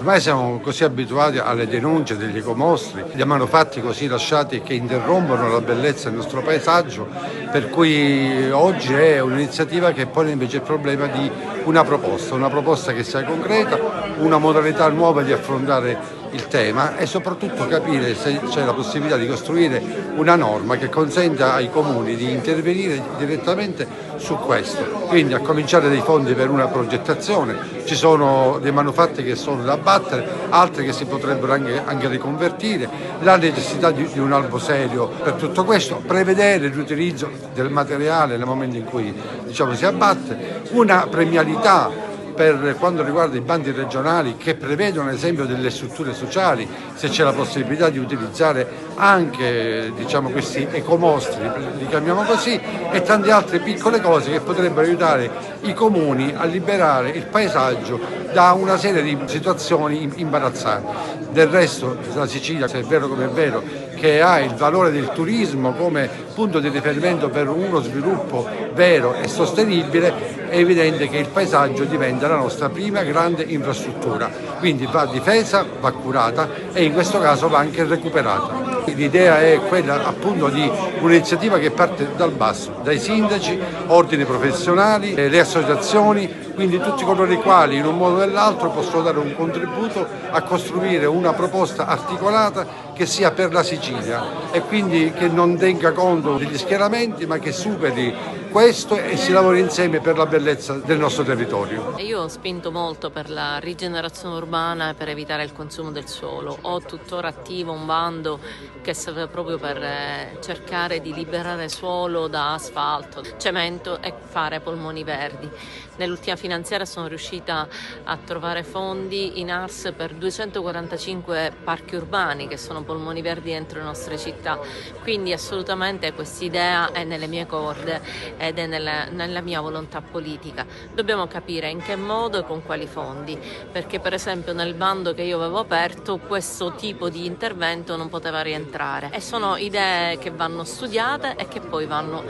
Ormai siamo così abituati alle denunce degli ecomostri, di manufatti così lasciati che interrompono la bellezza del nostro paesaggio, per cui oggi è un'iniziativa che pone invece il problema di una proposta che sia concreta, una modalità nuova di affrontare il tema e soprattutto capire se c'è la possibilità di costruire una norma che consenta ai comuni di intervenire direttamente su questo, quindi a cominciare dai fondi per una progettazione. Ci sono dei manufatti che sono da abbattere, altri che si potrebbero anche riconvertire, la necessità di un albo serio per tutto questo, prevedere l'utilizzo del materiale nel momento in cui si abbatte, una premialità per quanto riguarda i bandi regionali che prevedono ad esempio delle strutture sociali, se c'è la possibilità di utilizzare anche questi ecomostri, li chiamiamo così, e tante altre piccole cose che potrebbero aiutare i comuni a liberare il paesaggio da una serie di situazioni imbarazzanti. Del resto la Sicilia, se è vero come è vero, che ha il valore del turismo come punto di riferimento per uno sviluppo vero e sostenibile, è evidente che il paesaggio diventa la nostra prima grande infrastruttura, quindi va difesa, va curata e in questo caso va anche recuperata. L'idea è quella appunto di un'iniziativa che parte dal basso, dai sindaci, ordini professionali, le associazioni, quindi tutti coloro i quali in un modo o nell'altro possono dare un contributo a costruire una proposta articolata che sia per la Sicilia e quindi che non tenga conto degli schieramenti ma che superi questo e si lavori insieme per la bellezza del nostro territorio. Io ho spinto molto per la rigenerazione urbana e per evitare il consumo del suolo. Ho tuttora attivo un bando che serve proprio per cercare di liberare suolo da asfalto, cemento e fare polmoni verdi. Nell'ultima finanziaria sono riuscita a trovare fondi in ARS per 245 parchi urbani che sono polmoni verdi dentro le nostre città, quindi assolutamente quest'idea è nelle mie corde ed è nella mia volontà politica. Dobbiamo capire in che modo e con quali fondi, perché per esempio nel bando che io avevo aperto questo tipo di intervento non poteva rientrare e sono idee che vanno studiate e che poi vanno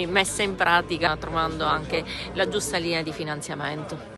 messe in pratica trovando anche la giusta linea di finanziamento.